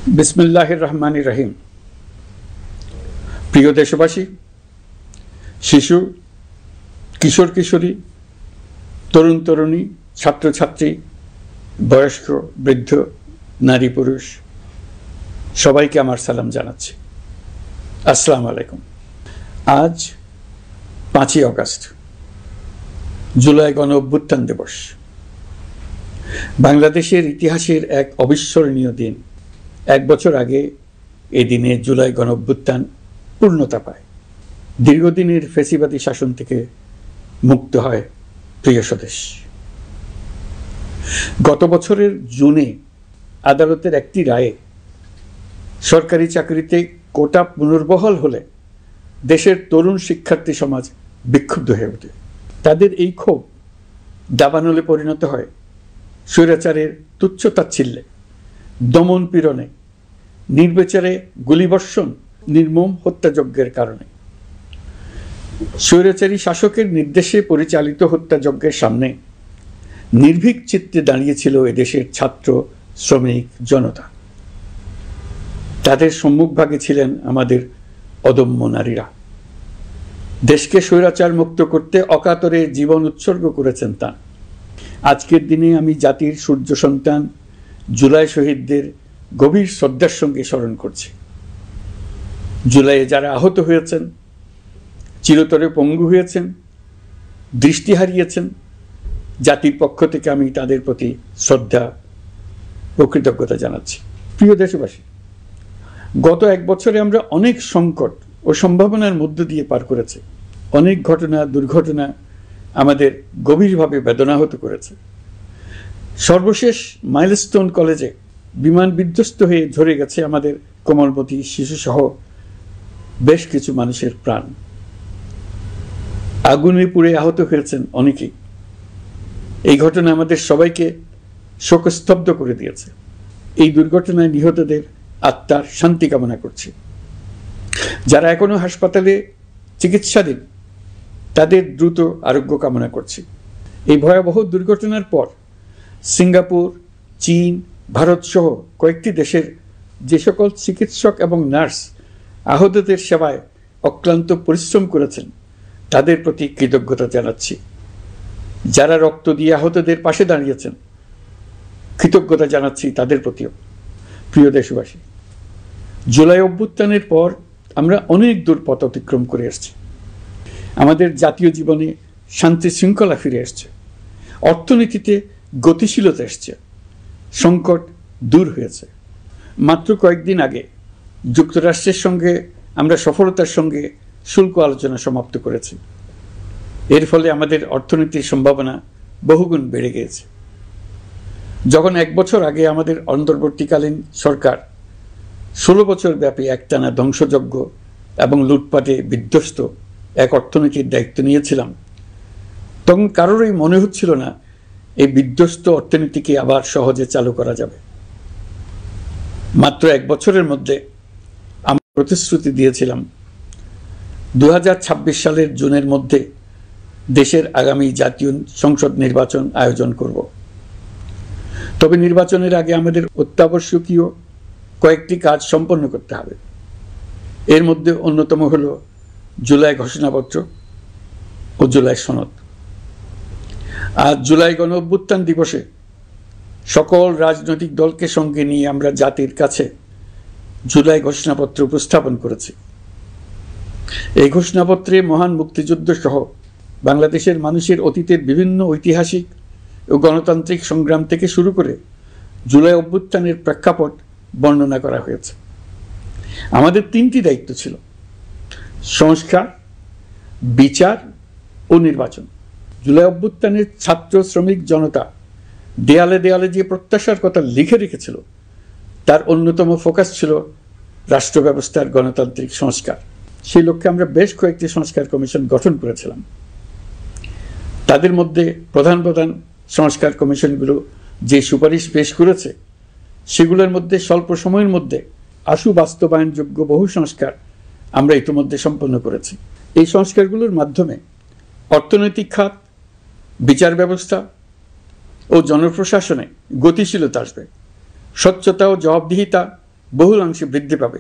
বিসমিল্লাহির রহমানির রহিম। প্রিয় দেশবাসী, শিশু, কিশোর কিশোরী, তরুণ তরুণী, ছাত্রছাত্রী, বয়স্ক, বৃদ্ধ, নারী পুরুষ সবাইকে আমার সালাম জানাচ্ছি। আসসালামু আলাইকুম। আজ 5ই অগস্ট, জুলাই গণ অভ্যুত্থান দিবস। বাংলাদেশের ইতিহাসের এক অবিস্মরণীয় দিন। 1 বছর আগে এই দিনে জুলাই গণ অভ্যুত্থান পূর্ণতা পায়। দীর্ঘদিনের ফ্যাসিবাদী শাসন থেকে মুক্ত হয় প্রিয় স্বদেশ। গত বছরের জুনে আদালতের একটি রায়ে সরকারি চাকরিতে কোটা পুনর্বহাল হলে দেশের তরুণ শিক্ষার্থী সমাজ বিক্ষুব্ধ হয়ে ওঠে। তাদের এই ক্ষোভ দাবানলে পরিণত হয় স্বৈরাচারের তুচ্ছ-তাচ্ছিল্যে, দমন পীড়নে, নির্বিচারে গুলিবর্ষণ, নির্মম হত্যাযজ্ঞের কারণে। স্বৈরাচারী শাসকের নির্দেশে পরিচালিত হত্যাযজ্ঞের সামনে নির্ভীক চিত্তে দাঁড়িয়েছিল এদেশের ছাত্র, শ্রমিক, জনতা। তাদের সম্মুখভাগে ছিলেন আমাদের অদম্য নারীরা। দেশকে স্বৈরাচার মুক্ত করতে অকাতরে জীবন উৎসর্গ করেছেন তাঁরা। আজকের দিনে আমি জাতির সূর্য সন্তান জুলাই শহীদদের গভীর শ্রদ্ধার সঙ্গে স্মরণ করছি। জুলাইয়ে যারা আহত হয়েছেন, চিরতরে পঙ্গু হয়েছেন, দৃষ্টি হারিয়েছেন, জাতির পক্ষ থেকে আমি তাদের প্রতি শ্রদ্ধা ও কৃতজ্ঞতা জানাচ্ছি। প্রিয় দেশবাসী, গত 1 বছরে আমরা অনেক সংকট ও সম্ভাবনার মধ্য দিয়ে পার করেছি। অনেক ঘটনা, দুর্ঘটনা আমাদের গভীরভাবে বেদনাহত করেছে। সর্বশেষ মাইলস্টোন কলেজে বিমান বিধ্বস্ত হয়ে ঝরে গেছে আমাদের কোমলমতি শিশুসহ বেশ কিছু মানুষের প্রাণ। আগুনে পুড়ে আহত হয়েছেন অনেকেই। এই ঘটনা আমাদের সবাইকে শোকস্তব্ধ করে দিয়েছে। এই দুর্ঘটনায় নিহতদের আত্মার শান্তি কামনা করছি। যারা এখনো হাসপাতালে চিকিৎসাধীন তাদের দ্রুত আরোগ্য কামনা করছি। এই ভয়াবহ দুর্ঘটনার পর সিঙ্গাপুর, চীন, ভারত সহ কয়েকটি দেশের যে সকল চিকিৎসক এবং নার্স আহতদের সেবায় অক্লান্ত পরিশ্রম করেছেন তাদের প্রতি কৃতজ্ঞতা জানাচ্ছি। যারা রক্ত দিয়ে আহতদের পাশে দাঁড়িয়েছেন কৃতজ্ঞতা জানাচ্ছি তাদের প্রতিও। প্রিয় দেশবাসী, জুলাই অভ্যুত্থানের পর আমরা অনেক দূর পথ অতিক্রম করে এসেছি। আমাদের জাতীয় জীবনে শান্তি শৃঙ্খলা ফিরে এসছে, অর্থনীতিতে গতিশীলতা এসছে, সংকট দূর হয়েছে। মাত্র কয়েকদিন আগে যুক্তরাষ্ট্রের সঙ্গে আমরা সফলতার সঙ্গে শুল্ক আলোচনা সমাপ্ত করেছি। এর ফলে আমাদের অর্থনীতির সম্ভাবনা বহুগুণ বেড়ে গিয়েছে। যখন 1 বছর আগে আমাদের অন্তর্বর্তীকালীন সরকার 16 বছর ব্যাপী একটানা ধ্বংসযজ্ঞ এবং লুটপাটে বিধ্বস্ত এক অর্থনীতির দায়িত্ব নিয়েছিলাম, তখন কারোরই মনে হচ্ছিল না এই বিধ্বস্ত অর্থনীতিকে আবার সহজে চালু করা যাবে। মাত্র 1 বছরের মধ্যে আমরা প্রতিশ্রুতি দিয়েছিলাম 2026 সালের জুনের মধ্যে দেশের আগামী জাতীয় সংসদ নির্বাচন আয়োজন করব। তবে নির্বাচনের আগে আমাদের অত্যাবশ্যকীয় কয়েকটি কাজ সম্পন্ন করতে হবে। এর মধ্যে অন্যতম হল জুলাই ঘোষণাপত্র ও জুলাই সনদ। আজ জুলাই গণ অভ্যুত্থান দিবসে সকল রাজনৈতিক দলকে সঙ্গে নিয়ে আমরা জাতির কাছে জুলাই ঘোষণাপত্র উপস্থাপন করেছি। এই ঘোষণাপত্রে মহান মুক্তিযুদ্ধ সহ বাংলাদেশের মানুষের অতীতের বিভিন্ন ঐতিহাসিক ও গণতান্ত্রিক সংগ্রাম থেকে শুরু করে জুলাই অভ্যুত্থানের প্রেক্ষাপট বর্ণনা করা হয়েছে। আমাদের 3টি দায়িত্ব ছিল: সংস্কার, বিচার ও নির্বাচন। জুলাই অভ্যুত্থানের ছাত্র, শ্রমিক, জনতা দেয়ালে দেয়ালে যে প্রত্যাশার কথা লিখে রেখেছিল তার অন্যতম ফোকাস ছিল রাষ্ট্র ব্যবস্থার গণতান্ত্রিক সংস্কার। সেই লক্ষ্যে আমরা বেশ কয়েকটি সংস্কার কমিশন গঠন করেছিলাম। তাদের মধ্যে প্রধান প্রধান সংস্কার কমিশনগুলো যে সুপারিশ পেশ করেছে সেগুলোর মধ্যে স্বল্প সময়ের মধ্যে আশু বাস্তবায়নযোগ্য বহু সংস্কার আমরা ইতিমধ্যে সম্পন্ন করেছি। এই সংস্কারগুলোর মাধ্যমে অর্থনৈতিক খাত, বিচার ব্যবস্থা ও জনপ্রশাসনে গতিশীলতা আসবে। স্বচ্ছতা ও জবাবদিহিতা বহুলাংশে বৃদ্ধি পাবে,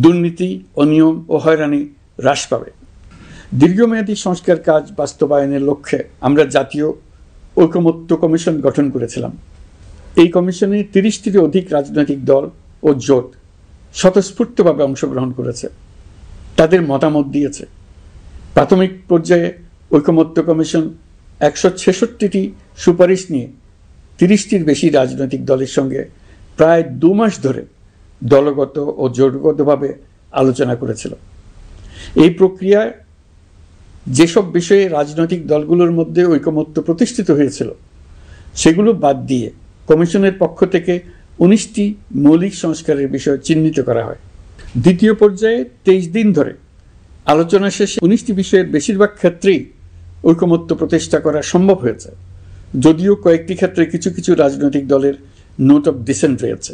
দুর্নীতি, অনিয়ম ও হয়রানি হ্রাস পাবে। দীর্ঘমেয়াদী সংস্কার কাজ বাস্তবায়নের লক্ষ্যে আমরা জাতীয় ঐকমত্য কমিশন গঠন করেছিলাম। এই কমিশনে 30টিরও অধিক রাজনৈতিক দল ও জোট স্বতঃস্ফূর্তভাবে অংশগ্রহণ করেছে, তাদের মতামত দিয়েছে। প্রাথমিক পর্যায়ে ঐকমত্য কমিশন 166টি সুপারিশ নিয়ে 30টির বেশি রাজনৈতিক দলের সঙ্গে প্রায় 2 মাস ধরে দলগত ও জোটগতভাবে আলোচনা করেছিল। এই প্রক্রিয়ায় যেসব বিষয়ে রাজনৈতিক দলগুলোর মধ্যে ঐকমত্য প্রতিষ্ঠিত হয়েছিল সেগুলো বাদ দিয়ে কমিশনের পক্ষ থেকে 19টি মৌলিক সংস্কারের বিষয় চিহ্নিত করা হয়। দ্বিতীয় পর্যায়ে 23 দিন ধরে আলোচনা শেষে 19টি বিষয়ের বেশিরভাগ ক্ষেত্রেই ঐকমত্য প্রতিষ্ঠা করা সম্ভব হয়েছে, যদিও কয়েকটি ক্ষেত্রে কিছু কিছু রাজনৈতিক দলের নোট অফ ডিসেন্ট রয়েছে।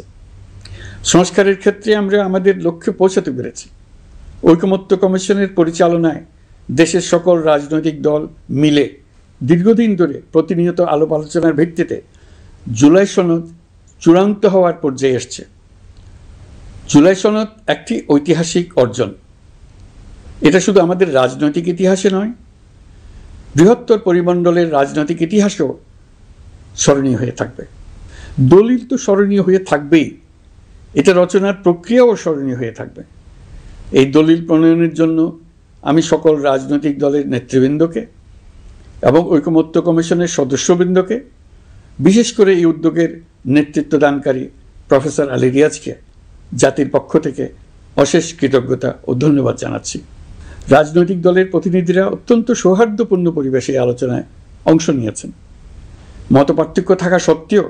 সংস্কারের ক্ষেত্রে আমরা আমাদের লক্ষ্যে পৌঁছাতে পেরেছি। ঐকমত্য কমিশনের পরিচালনায় দেশের সকল রাজনৈতিক দল মিলে দীর্ঘদিন ধরে প্রতিনিয়ত আলাপ আলোচনার ভিত্তিতে জুলাই সনদ চূড়ান্ত হওয়ার পর্যায়ে এসছে। জুলাই সনদ একটি ঐতিহাসিক অর্জন। এটা শুধু আমাদের রাজনৈতিক ইতিহাসে নয়, বৃহত্তর পরিমণ্ডলের রাজনৈতিক ইতিহাসেও স্মরণীয় হয়ে থাকবে। দলিল তো স্মরণীয় হয়ে থাকবেই, এটা রচনার প্রক্রিয়াও স্মরণীয় হয়ে থাকবে। এই দলিল প্রণয়নের জন্য আমি সকল রাজনৈতিক দলের নেতৃবৃন্দকে এবং ঐকমত্য কমিশনের সদস্যবৃন্দকে, বিশেষ করে এই উদ্যোগের নেতৃত্ব দানকারী প্রফেসর আলী রিয়াজকে জাতির পক্ষ থেকে অশেষ কৃতজ্ঞতা ও ধন্যবাদ জানাচ্ছি। রাজনৈতিক দলের প্রতিনিধিরা অত্যন্ত সৌহার্দ্যপূর্ণ পরিবেশে আলোচনায় অংশ নিয়েছেন। মতপার্থক্য থাকা সত্ত্বেও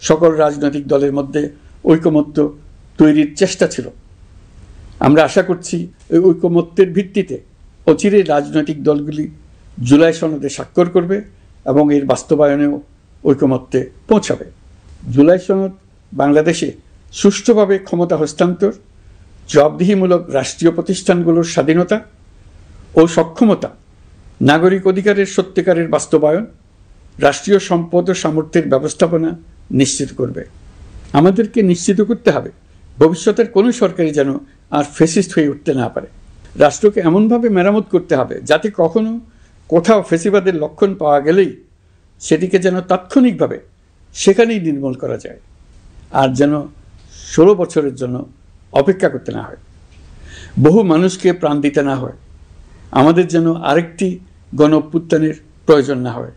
সকল রাজনৈতিক দলের মধ্যে ঐকমত্য তৈরির চেষ্টা ছিল। আমরা আশা করছি এই ঐকমত্যের ভিত্তিতে অচিরে রাজনৈতিক দলগুলি জুলাই সনদে স্বাক্ষর করবে এবং এর বাস্তবায়নেও ঐকমত্যে পৌঁছাবে। জুলাই সনদ বাংলাদেশে সুষ্ঠুভাবে ক্ষমতা হস্তান্তর, জবাবদিহিমূলক রাষ্ট্রীয় প্রতিষ্ঠানগুলোর স্বাধীনতা ও সক্ষমতা, নাগরিক অধিকারের সত্যিকারের বাস্তবায়ন, রাষ্ট্রীয় সম্পদ ও সামর্থ্যের ব্যবস্থাপনা নিশ্চিত করবে। আমাদেরকে নিশ্চিত করতে হবে ভবিষ্যতের কোনো সরকারই যেন আর ফ্যাসিস্ট হয়ে উঠতে না পারে। রাষ্ট্রকে এমনভাবে মেরামত করতে হবে যাতে কখনো কোথাও ফ্যাসিবাদের লক্ষণ পাওয়া গেলেই সেটিকে যেন তাৎক্ষণিকভাবে সেখানেই নির্মূল করা যায়, আর যেন 16 বছরের জন্য অপেক্ষা করতে না হয়, বহু মানুষকে প্রাণ দিতে না হয়, আমাদের যেন আরেকটি গণ অভ্যুত্থানের প্রয়োজন না হয়।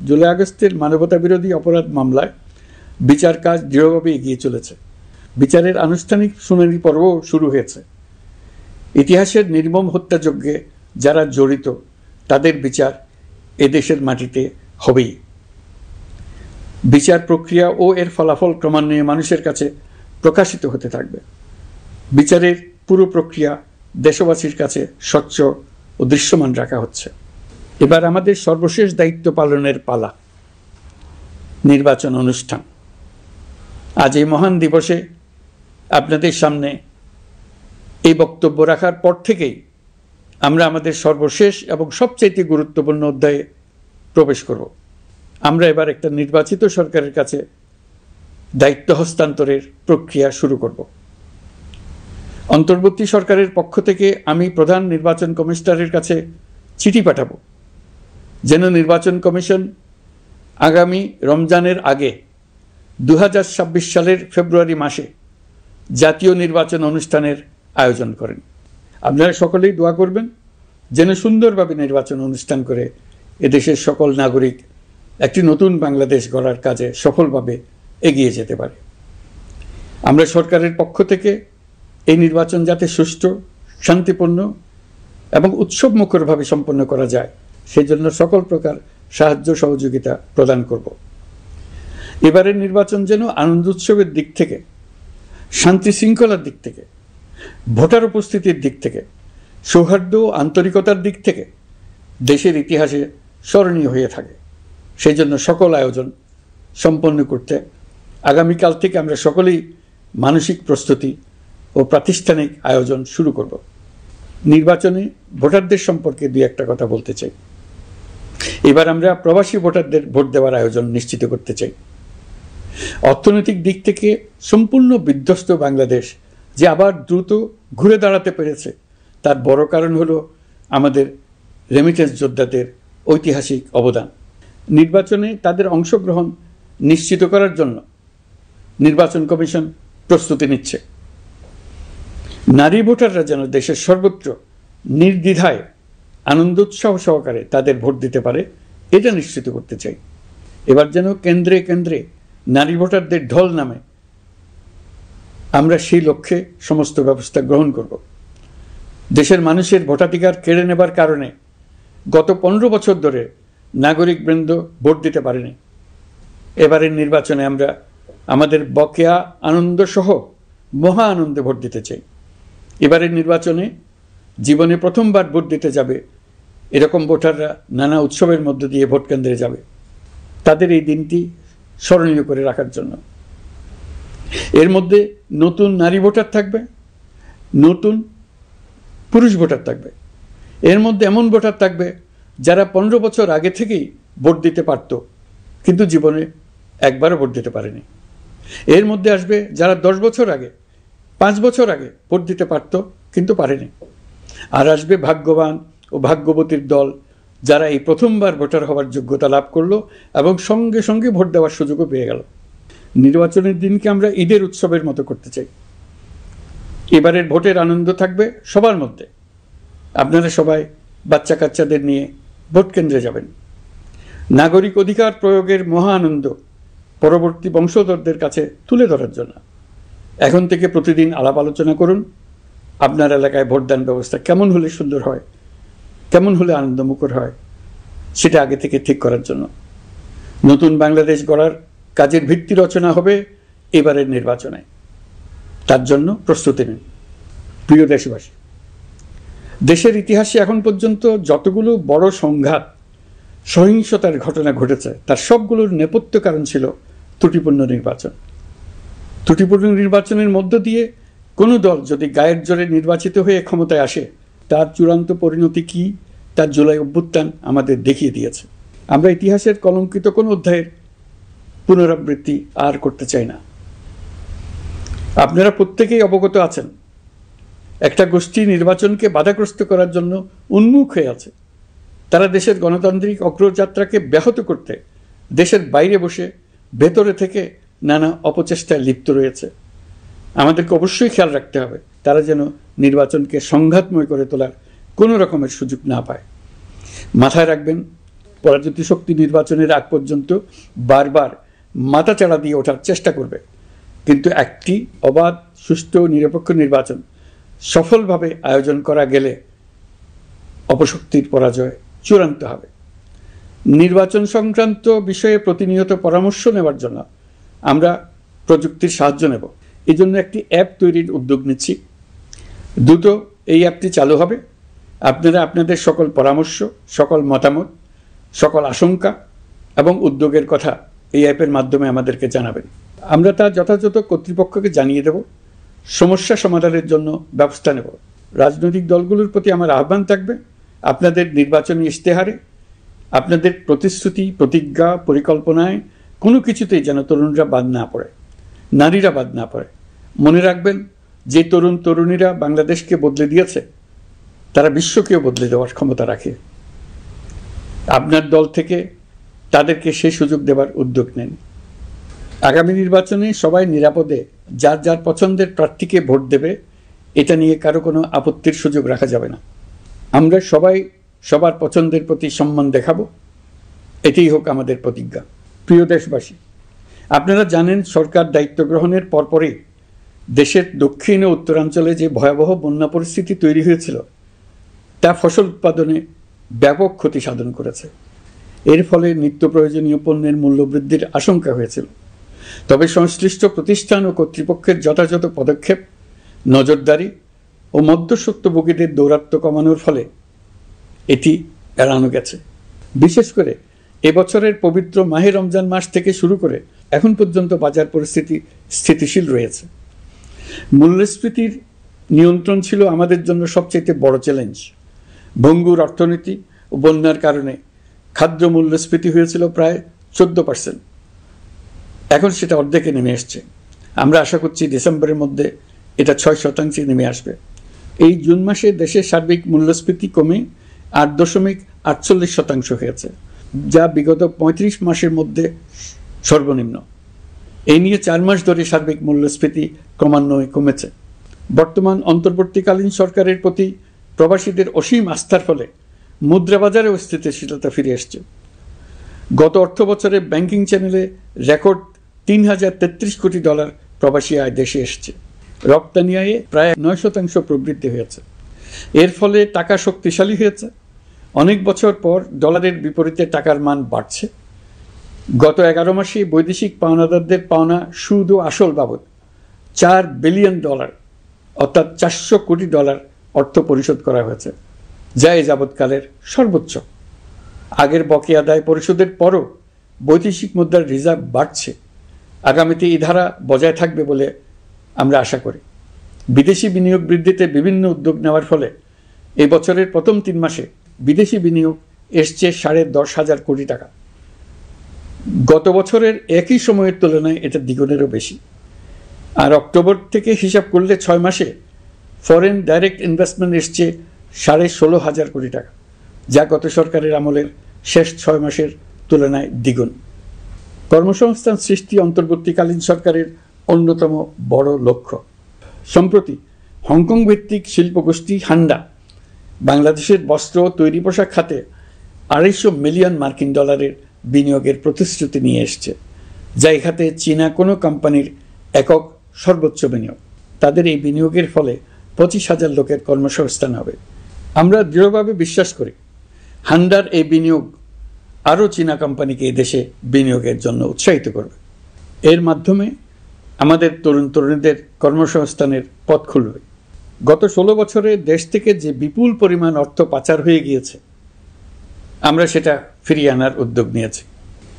জুলাই আগস্টের মানবতা বিরোধী অপরাধ মামলায় বিচার কাজ দৃঢ়ভাবে এগিয়ে চলেছে। বিচারের আনুষ্ঠানিক শুনানি পর্বও শুরু হয়েছে। ইতিহাসের নির্মম হত্যাযজ্ঞে যারা জড়িত তাদের বিচার এদেশের মাটিতে হবেই। বিচার প্রক্রিয়া ও এর ফলাফল ক্রমান্বয়ে মানুষের কাছে প্রকাশিত হতে থাকবে। বিচারের পুরো প্রক্রিয়া দেশবাসীর কাছে স্বচ্ছ ও দৃশ্যমান রাখা হচ্ছে। এবার আমাদের সর্বশেষ দায়িত্ব পালনের পালা, নির্বাচন অনুষ্ঠান। আজ এই মহান দিবসে আপনাদের সামনে এই বক্তব্য রাখার পর থেকেই আমরা আমাদের সর্বশেষ এবং সবচেয়ে গুরুত্বপূর্ণ অধ্যায়ে প্রবেশ করব। আমরা এবার একটা নির্বাচিত সরকারের কাছে দায়িত্ব হস্তান্তরের প্রক্রিয়া শুরু করব। অন্তর্বর্তী সরকারের পক্ষ থেকে আমি প্রধান নির্বাচন কমিশনারের কাছে চিঠি পাঠাবো যেন নির্বাচন কমিশন আগামী রমজানের আগে 2026 সালের ফেব্রুয়ারি মাসে জাতীয় নির্বাচন অনুষ্ঠানের আয়োজন করেন। আপনারা সকলেই দোয়া করবেন যেন সুন্দরভাবে নির্বাচন অনুষ্ঠান করে এদেশের সকল নাগরিক একটি নতুন বাংলাদেশ গড়ার কাজে সফলভাবে এগিয়ে যেতে পারে। আমরা সরকারের পক্ষ থেকে এই নির্বাচন যাতে সুষ্ঠু, শান্তিপূর্ণ এবং উৎসবমুখরভাবে সম্পন্ন করা যায় সেজন্য সকল প্রকার সাহায্য সহযোগিতা প্রদান করব। এবারের নির্বাচন যেন আনন্দ উৎসবের দিক থেকে, শান্তি শৃঙ্খলার দিক থেকে, ভোটার উপস্থিতির দিক থেকে, সৌহার্দ্য ও আন্তরিকতার দিক থেকে দেশের ইতিহাসে স্মরণীয় হয়ে থাকে। সেই জন্য সকল আয়োজন সম্পন্ন করতে আগামীকাল থেকে আমরা সকলেই মানসিক প্রস্তুতি ও প্রাতিষ্ঠানিক আয়োজন শুরু করব। নির্বাচনে ভোটারদের সম্পর্কে দুই একটা কথা বলতে চাই। এবার আমরা প্রবাসী ভোটারদের ভোট দেওয়ার আয়োজন নিশ্চিত করতে চাই। অর্থনৈতিক দিক থেকে সম্পূর্ণ বিধ্বস্ত বাংলাদেশ যে আবার দ্রুত ঘুরে দাঁড়াতে পেরেছে, তার বড় কারণ হলো আমাদের রেমিটেন্স যোদ্ধাদের ঐতিহাসিক অবদান। নির্বাচনে তাদের অংশগ্রহণ নিশ্চিত করার জন্য নির্বাচন কমিশন প্রস্তুতি নিচ্ছে। নারী ভোটাররা যেন দেশের সর্বত্র নির্দ্বিধায় আনন্দোৎসাহ সহকারে তাদের ভোট দিতে পারে, এটা নিশ্চিত করতে চাই। এবার যেন কেন্দ্রে কেন্দ্রে নারী ভোটারদের ঢল নামে, আমরা সেই লক্ষ্যে সমস্ত ব্যবস্থা গ্রহণ করব। দেশের মানুষের ভোটাধিকার কেড়ে নেবার কারণে গত 15 বছর ধরে নাগরিকবৃন্দ ভোট দিতে পারেনি। এবারের নির্বাচনে আমরা আমাদের বকেয়া আনন্দ সহ মহা আনন্দে ভোট দিতে চাই। এবারের নির্বাচনে জীবনে প্রথমবার ভোট দিতে যাবে এরকম ভোটাররা নানা উৎসবের মধ্য দিয়ে ভোট কেন্দ্রে যাবে, তাদের এই দিনটি স্মরণীয় করে রাখার জন্য। এর মধ্যে নতুন নারী ভোটার থাকবে, নতুন পুরুষ ভোটার থাকবে, এর মধ্যে এমন ভোটার থাকবে যারা 15 বছর আগে থেকেই ভোট দিতে পারত কিন্তু জীবনে একবারও ভোট দিতে পারেনি। এর মধ্যে আসবে যারা 10 বছর আগে, 5 বছর আগে ভোট দিতে পারত কিন্তু পারেনি। আর আসবে ভাগ্যবান ও ভাগ্যবতীর দল, যারা এই প্রথমবার ভোটার হওয়ার যোগ্যতা লাভ করলো এবং সঙ্গে সঙ্গে ভোট দেওয়ার সুযোগও পেয়ে গেল। নির্বাচনের দিনকে আমরা ঈদের উৎসবের মতো করতে চাই। এবারের ভোটের আনন্দ থাকবে সবার মধ্যে। আপনারা সবাই বাচ্চা কাচ্চাদের নিয়ে ভোট কেন্দ্রে যাবেন। নাগরিক অধিকার প্রয়োগের মহা আনন্দ পরবর্তী বংশধরদের কাছে তুলে ধরার জন্য এখন থেকে প্রতিদিন আলাপ আলোচনা করুন। আপনার এলাকায় ভোটদান ব্যবস্থা কেমন হলে সুন্দর হয়, কেমন হলে আনন্দমুখর হয়, সেটা আগে থেকে ঠিক করার জন্য। নতুন বাংলাদেশ গড়ার কাজের ভিত্তি রচনা হবে এবারের নির্বাচনে, তার জন্য প্রস্তুতি নিন। প্রিয় দেশবাসী, দেশের ইতিহাসে এখন পর্যন্ত যতগুলো বড় সংঘাত, সহিংসতার ঘটনা ঘটেছে তার সবগুলোর নেপথ্য কারণ ছিল ত্রুটিপূর্ণ নির্বাচন। ত্রুটিপূর্ণ নির্বাচনের মধ্য দিয়ে কোনো দল যদি গায়ের জোরে নির্বাচিত হয়ে ক্ষমতায় আসে, তার চূড়ান্ত পরিণতি কি তার জুলাই অভ্যুত্থান আমাদের দেখিয়ে দিয়েছে। আমরা ইতিহাসের কলঙ্কিত কোনো অধ্যায়ের পুনরাবৃত্তি আর করতে চাই না। আপনারা প্রত্যেকেই অবগত আছেন, একটা গোষ্ঠী নির্বাচনকে বাধাগ্রস্ত করার জন্য উন্মুখ হয়ে আছে। তারা দেশের গণতান্ত্রিক অগ্রযাত্রাকে ব্যাহত করতে দেশের বাইরে বসে ভেতরে থেকে নানা অপচেষ্টায় লিপ্ত রয়েছে। আমাদেরকে অবশ্যই খেয়াল রাখতে হবে তারা যেন নির্বাচনকে সংঘাতময় করে তোলার কোনো রকমের সুযোগ না পায়। মাথায় রাখবেন, পরাজিত শক্তি নির্বাচনের আগ পর্যন্ত বারবার মাথাচাড়া দিয়ে ওঠার চেষ্টা করবে, কিন্তু একটি অবাধ, সুষ্ঠু, নিরপেক্ষ নির্বাচন সফলভাবে আয়োজন করা গেলে অপশক্তির পরাজয় চূড়ান্ত হবে। নির্বাচন সংক্রান্ত বিষয়ে প্রতিনিয়ত পরামর্শ নেওয়ার জন্য আমরা প্রযুক্তির সাহায্য নেব। এই জন্য একটি অ্যাপ তৈরির উদ্যোগ নিচ্ছি। দ্রুত এই অ্যাপটি চালু হবে। আপনারা আপনাদের সকল পরামর্শ, সকল মতামত, সকল আশঙ্কা এবং উদ্যোগের কথা এই অ্যাপের মাধ্যমে আমাদেরকে জানাবেন। আমরা তা যথাযথ কর্তৃপক্ষকে জানিয়ে দেব, সমস্যা সমাধানের জন্য ব্যবস্থা নেব। রাজনৈতিক দলগুলোর প্রতি আমার আহ্বান থাকবে, আপনাদের নির্বাচনী ইশতেহারে, আপনাদের প্রতিশ্রুতি, প্রতিজ্ঞা, পরিকল্পনায় কোনো কিছুতেই যেন তরুণরা বাদ না পড়ে, নারীরা বাদ না পড়ে। মনে রাখবেন, যে তরুণ তরুণীরা বাংলাদেশকে বদলে দিয়েছে তারা বিশ্বকেও বদলে দেওয়ার ক্ষমতা রাখে। আপনার দল থেকে তাদেরকে সেই সুযোগ দেওয়ার উদ্যোগ নেন। আগামী নির্বাচনে সবাই নিরাপদে যার যার পছন্দের প্রার্থীকে ভোট দেবে, এটা নিয়ে কারো কোনো আপত্তির সুযোগ রাখা যাবে না। আমরা সবাই সবার পছন্দের প্রতি সম্মান দেখাবো, এটাই হোক আমাদের প্রতিজ্ঞা। প্রিয় দেশবাসী, আপনারা জানেন সরকার দায়িত্ব গ্রহণের পরপরই দেশের দক্ষিণ ও উত্তরাঞ্চলে যে ভয়াবহ বন্যা পরিস্থিতি তৈরি হয়েছিল তা ফসল উৎপাদনে ব্যাপক ক্ষতি সাধন করেছে। এর ফলে নিত্য প্রয়োজনীয় পণ্যের মূল্যবৃদ্ধির আশঙ্কা হয়েছিল। তবে সংশ্লিষ্ট প্রতিষ্ঠান ও কর্তৃপক্ষের যথাযথ পদক্ষেপ, নজরদারি ও মধ্যস্বত্বভোগীদের দৌরাত্ম্য কমানোর ফলে এটি এড়ানো গেছে। বিশেষ করে এবছরের পবিত্র মাহে রমজান মাস থেকে শুরু করে এখন পর্যন্ত বাজার পরিস্থিতি স্থিতিশীল রয়েছে। মূল্যস্ফীতির নিয়ন্ত্রণ ছিল আমাদের জন্য সবচেয়ে বড় চ্যালেঞ্জ। ভঙ্গুর অর্থনীতি ও বন্যার কারণে খাদ্য মূল্যস্ফীতি হয়েছিল প্রায় 14%। এখন সেটা অর্ধেকে নেমে এসছে। আমরা আশা করছি ডিসেম্বরের মধ্যে এটা 6% নেমে আসবে। এই জুন মাসে দেশের সার্বিক মূল্যস্ফীতি কমে 8.48% হয়েছে, যা বিগত 35 মাসের মধ্যে সর্বনিম্ন। এই নিয়ে 4 মাস ধরে সার্বিক মূল্যস্ফীতি ক্রমান্বয়ে কমেছে। বর্তমান অন্তর্বর্তীকালীন সরকারের প্রতি প্রবাসীদের অসীম আস্থার ফলে মুদ্রাবাজারেও স্থিতিশীলতা ফিরে এসছে। গত অর্থ বছরে ব্যাংকিং চ্যানেলে রেকর্ড $3033 কোটি প্রবাসী আয় দেশে এসছে। রপ্তানি আয়ে প্রায় 9% প্রবৃদ্ধি হয়েছে। এর ফলে টাকা শক্তিশালী হয়েছে। অনেক বছর পর ডলারের বিপরীতে টাকার মান বাড়ছে। গত 11 মাসে বৈদেশিক পাওনাদারদের পাওনা সুদ ও আসল বাবদ $4 বিলিয়ন অর্থাৎ $400 কোটি অর্থ পরিশোধ করা হয়েছে, যা এ যাবৎকালের সর্বোচ্চ। আগের বকেয়া আদায় পরিশোধের পরও বৈদেশিক মুদ্রার রিজার্ভ বাড়ছে। আগামীতে এই ধারা বজায় থাকবে বলে আমরা আশা করি। বিদেশি বিনিয়োগ বৃদ্ধিতে বিভিন্ন উদ্যোগ নেওয়ার ফলে এই বছরের প্রথম 3 মাসে বিদেশি বিনিয়োগ এসছে $10,500 কোটি। গত বছরের একই সময়ের তুলনায় এটা দ্বিগুণেরও বেশি। আর অক্টোবর থেকে হিসাব করলে 6 মাসে ফরেন ডাইরেক্ট ইনভেস্টমেন্ট এসছে $16,500 কোটি, যা গত সরকারের আমলের শেষ 6 মাসের তুলনায় দ্বিগুণ। কর্মসংস্থান সৃষ্টি অন্তর্বর্তীকালীন সরকারের অন্যতম বড় লক্ষ্য। সম্প্রতি হংকং ভিত্তিক শিল্পগোষ্ঠী হান্ডা বাংলাদেশের বস্ত্র ও তৈরি পোশাক খাতে $250 মিলিয়ন বিনিয়োগের প্রতিশ্রুতি নিয়ে এসছে, যা এই খাতে চীনা কোনো কোম্পানির একক সর্বোচ্চ বিনিয়োগ। তাদের এই বিনিয়োগের ফলে 25,000 লোকের কর্মসংস্থান হবে। আমরা দৃঢ়ভাবে বিশ্বাস করি হান্ডার এই বিনিয়োগ আরও চীনা কোম্পানিকে এই দেশে বিনিয়োগের জন্য উৎসাহিত করবে। এর মাধ্যমে আমাদের তরুণ তরুণীদের কর্মসংস্থানের পথ খুলবে। গত 16 বছরে দেশ থেকে যে বিপুল পরিমাণ অর্থ পাচার হয়ে গিয়েছে, আমরা সেটা ফিরিয়ে আনার উদ্যোগ নিয়েছি।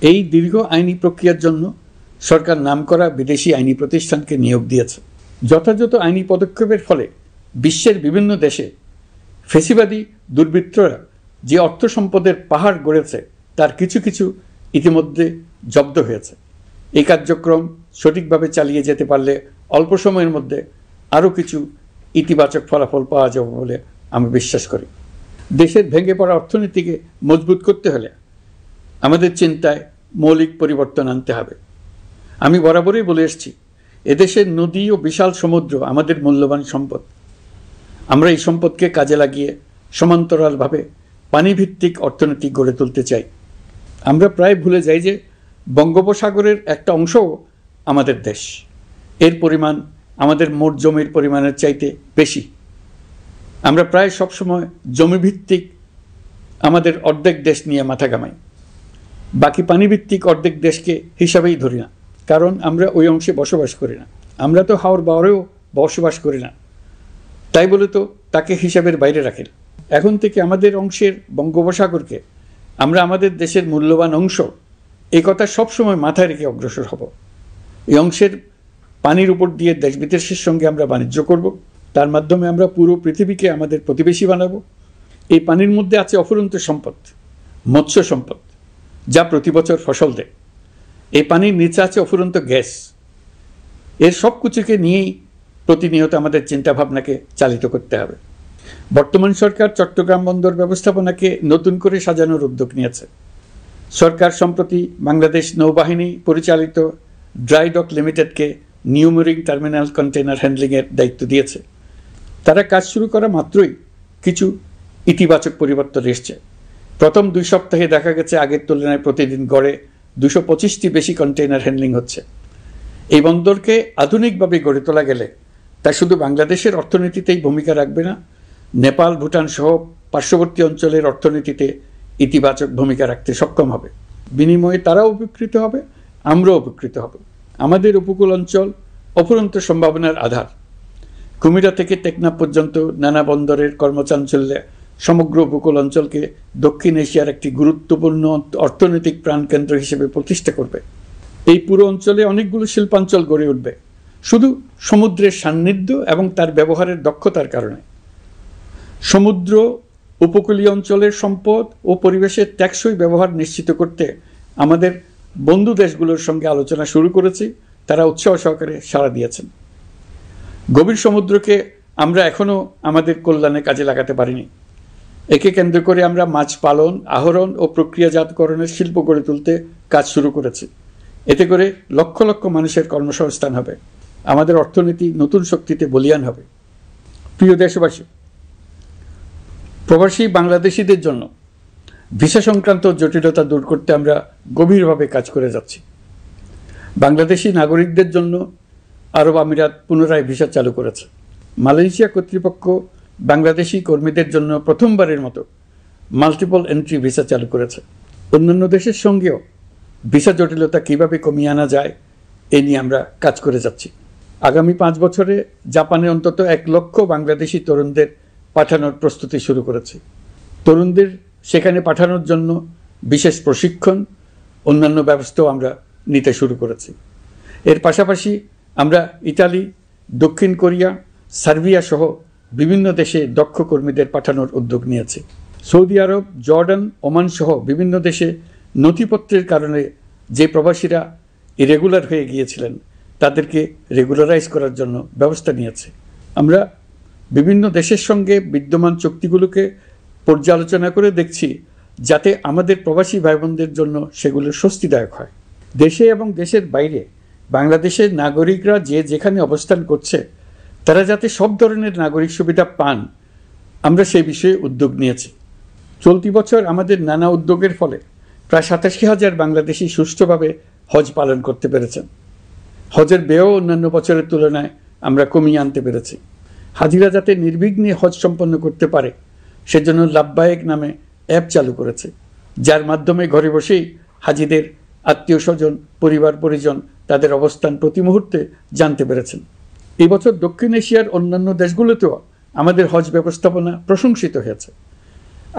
এই দীর্ঘ আইনি প্রক্রিয়ার জন্য সরকার নামকরা বিদেশি আইনি প্রতিষ্ঠানকে নিয়োগ দিয়েছে। যথাযথ আইনি পদক্ষেপের ফলে বিশ্বের বিভিন্ন দেশে ফেসিবাদী দুর্বৃত্তরা যে অর্থ সম্পদের পাহাড় গড়েছে তার কিছু কিছু ইতিমধ্যে জব্দ হয়েছে। এই কার্যক্রম সঠিকভাবে চালিয়ে যেতে পারলে অল্প সময়ের মধ্যে আরও কিছু ইতিবাচক ফলাফল পাওয়া যাবে বলে আমি বিশ্বাস করি। দেশের ভেঙে পড়া অর্থনীতিকে মজবুত করতে হলে আমাদের চিন্তায় মৌলিক পরিবর্তন আনতে হবে। আমি বরাবরই বলে এসেছি, এদেশের নদী ও বিশাল সমুদ্র আমাদের মূল্যবান সম্পদ। আমরা এই সম্পদকে কাজে লাগিয়ে সমান্তরালভাবে পানিভিত্তিক অর্থনীতি গড়ে তুলতে চাই। আমরা প্রায় ভুলে যাই যে বঙ্গোপসাগরের একটা অংশও আমাদের দেশ। এর পরিমাণ আমাদের মোট জমির পরিমাণের চাইতে বেশি। আমরা প্রায় সবসময় জমিভিত্তিক আমাদের অর্ধেক দেশ নিয়ে মাথা ঘামাই, বাকি পানিভিত্তিক অর্ধেক দেশকে হিসাবেই ধরি না, কারণ আমরা ওই অংশে বসবাস করি না। আমরা তো হাওর বাওরেও বসবাস করি না, তাই বলে তো তাকে হিসাবের বাইরে রাখেন। এখন থেকে আমাদের অংশের বঙ্গোপসাগরকে আমরা আমাদের দেশের মূল্যবান অংশ, এই কথা সবসময় মাথায় রেখে অগ্রসর হব। এই অংশের পানির উপর দিয়ে দেশ বিদেশের সঙ্গে আমরা বাণিজ্য করব, তার মাধ্যমে আমরা পুরো পৃথিবীকে আমাদের প্রতিবেশী বানাবো। এই পানির মধ্যে আছে অফুরন্ত সম্পদ, মৎস্য সম্পদ, যা প্রতি বছর ফসল দেয়। এই পানির নিচে আছে অফুরন্ত গ্যাস। এর সব কিছুকে নিয়েই প্রতিনিয়ত আমাদের চিন্তাভাবনাকে চালিত করতে হবে। বর্তমান সরকার চট্টগ্রাম বন্দর ব্যবস্থাপনাকে নতুন করে সাজানোর উদ্যোগ নিয়েছে। সরকার সম্প্রতি বাংলাদেশ নৌবাহিনী পরিচালিত ড্রাই ডক লিমিটেডকে নিউ মুরিং টার্মিনাল কন্টেনার হ্যান্ডলিংয়ের দায়িত্ব দিয়েছে। তারা কাজ শুরু করা মাত্রই কিছু ইতিবাচক পরিবর্তন এসছে। প্রথম 2 সপ্তাহে দেখা গেছে আগের তুলনায় প্রতিদিন গড়ে 225টি বেশি কন্টেইনার হ্যান্ডলিং হচ্ছে। এই বন্দরকে আধুনিকভাবে গড়ে তোলা গেলে তা শুধু বাংলাদেশের অর্থনীতিতেই ভূমিকা রাখবে না, নেপাল, ভুটান সহ পার্শ্ববর্তী অঞ্চলের অর্থনীতিতে ইতিবাচক ভূমিকা রাখতে সক্ষম হবে। বিনিময়ে তারাও উপকৃত হবে, আমরাও উপকৃত হব। আমাদের উপকূল অঞ্চল অফুরন্ত সম্ভাবনার আধার। কুমিরা থেকে টেকনাফ পর্যন্ত নানা বন্দরের কর্মচাঞ্চল্যে সমগ্র উপকূল অঞ্চলকে দক্ষিণ এশিয়ার একটি গুরুত্বপূর্ণ অর্থনৈতিক প্রাণকেন্দ্র হিসেবে প্রতিষ্ঠা করবে। এই পুরো অঞ্চলে অনেকগুলো শিল্পাঞ্চল গড়ে উঠবে শুধু সমুদ্রের সান্নিধ্য এবং তার ব্যবহারের দক্ষতার কারণে। সমুদ্র উপকূলীয় অঞ্চলের সম্পদ ও পরিবেশের টেকসই ব্যবহার নিশ্চিত করতে আমাদের বন্ধু দেশগুলোর সঙ্গে আলোচনা শুরু করেছি, তারা উৎসাহ সহকারে সাড়া দিয়েছেন। গভীর সমুদ্রকে আমরা এখনও আমাদের কল্যাণে কাজে লাগাতে পারিনি। একে কেন্দ্র করে আমরা মাছ পালন, আহরণ ও প্রক্রিয়াজাতকরণের শিল্প গড়ে তুলতে কাজ শুরু করেছি। এতে করে লক্ষ লক্ষ মানুষের কর্মসংস্থান হবে, আমাদের অর্থনীতি নতুন শক্তিতে বলীয়ান হবে। প্রিয় দেশবাসী, প্রবাসী বাংলাদেশিদের জন্য ভিসা সংক্রান্ত জটিলতা দূর করতে আমরা গভীরভাবে কাজ করে যাচ্ছি। বাংলাদেশি নাগরিকদের জন্য আরব আমিরাত পুনরায় ভিসা চালু করেছে। মালয়েশিয়া কর্তৃপক্ষ বাংলাদেশি কর্মীদের জন্য প্রথমবারের মতো মাল্টিপল এন্ট্রি ভিসা চালু করেছে। অন্যান্য দেশের সঙ্গেও ভিসা জটিলতা কীভাবে কমিয়ে আনা যায় এ নিয়ে আমরা কাজ করে যাচ্ছি। আগামী 5 বছরে জাপানে অন্তত 1 লক্ষ বাংলাদেশি তরুণদের পাঠানোর প্রস্তুতি শুরু করেছি। তরুণদের সেখানে পাঠানোর জন্য বিশেষ প্রশিক্ষণ, অন্যান্য ব্যবস্থাও আমরা নিতে শুরু করেছি। এর পাশাপাশি আমরা ইতালি, দক্ষিণ কোরিয়া, সার্বিয়া সহ বিভিন্ন দেশে দক্ষ কর্মীদের পাঠানোর উদ্যোগ নিয়েছি। সৌদি আরব, জর্ডান, ওমান সহ বিভিন্ন দেশে নথিপত্রের কারণে যে প্রবাসীরা ইরেগুলার হয়ে গিয়েছিলেন তাদেরকে রেগুলারাইজ করার জন্য ব্যবস্থা নিয়েছে। আমরা বিভিন্ন দেশের সঙ্গে বিদ্যমান চুক্তিগুলোকে পর্যালোচনা করে দেখছি যাতে আমাদের প্রবাসী ভাই বোনদের জন্য সেগুলো স্বস্তিদায়ক হয়। দেশে এবং দেশের বাইরে বাংলাদেশের নাগরিকরা যে যেখানে অবস্থান করছে তারা যাতে সব ধরনের নাগরিক সুবিধা পান, আমরা সেই বিষয়ে উদ্যোগ নিয়েছি। চলতি বছর আমাদের নানা উদ্যোগের ফলে প্রায় 87,000 বাংলাদেশি সুষ্ঠুভাবে হজ পালন করতে পেরেছেন। হজের ব্যয়ও অন্যান্য বছরের তুলনায় আমরা কমিয়ে আনতে পেরেছি। হাজিরা যাতে নির্বিঘ্নে হজ সম্পন্ন করতে পারে সেজন্য লাব্বায়েক নামে অ্যাপ চালু করেছে, যার মাধ্যমে ঘরে বসেই হাজিদের আত্মীয় স্বজন, পরিবার পরিজন তাদের অবস্থান প্রতি মুহূর্তে জানতে পেরেছেন। এই বছর দক্ষিণ এশিয়ার অন্যান্য দেশগুলোতেও আমাদের হজ ব্যবস্থাপনা প্রশংসিত হয়েছে।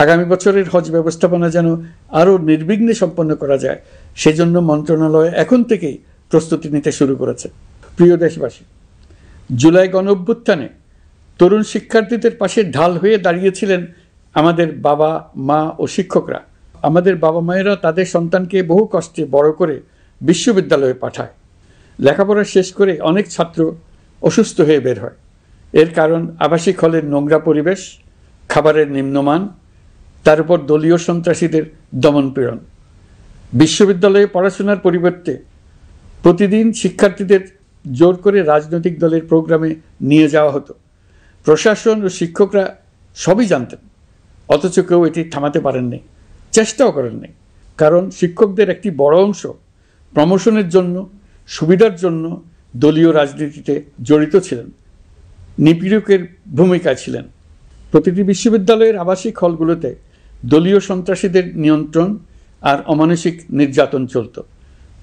আগামী বছরের হজ ব্যবস্থাপনা যেন আরও নির্বিঘ্নে সম্পন্ন করা যায় সেজন্য মন্ত্রণালয় এখন থেকেই প্রস্তুতি নিতে শুরু করেছে। প্রিয় দেশবাসী, জুলাই গণঅভ্যুত্থানে তরুণ শিক্ষার্থীদের পাশে ঢাল হয়ে দাঁড়িয়েছিলেন আমাদের বাবা মা ও শিক্ষকরা। আমাদের বাবা মায়েরা তাদের সন্তানকে বহু কষ্টে বড় করে বিশ্ববিদ্যালয়ে পাঠায়। লেখাপড়া শেষ করে অনেক ছাত্র অসুস্থ হয়ে বের হয়। এর কারণ আবাসিক হলের নোংরা পরিবেশ, খাবারের নিম্নমান, তার উপর দলীয় সন্ত্রাসীদের দমনপীড়ন। বিশ্ববিদ্যালয়ে পড়াশোনার পরিবর্তে প্রতিদিন শিক্ষার্থীদের জোর করে রাজনৈতিক দলের প্রোগ্রামে নিয়ে যাওয়া হতো। প্রশাসন ও শিক্ষকরা সবই জানতেন, অথচ কেউ এটি থামাতে পারেননি, চেষ্টাও করেননি। কারণ শিক্ষকদের একটি বড় অংশ প্রমোশনের জন্য, সুবিধার জন্য দলীয় রাজনীতিতে জড়িত ছিলেন, নিপীড়কের ভূমিকায় ছিলেন। প্রতিটি বিশ্ববিদ্যালয়ের আবাসিক হলগুলোতে দলীয় সন্ত্রাসীদের নিয়ন্ত্রণ আর অমানসিক নির্যাতন চলত।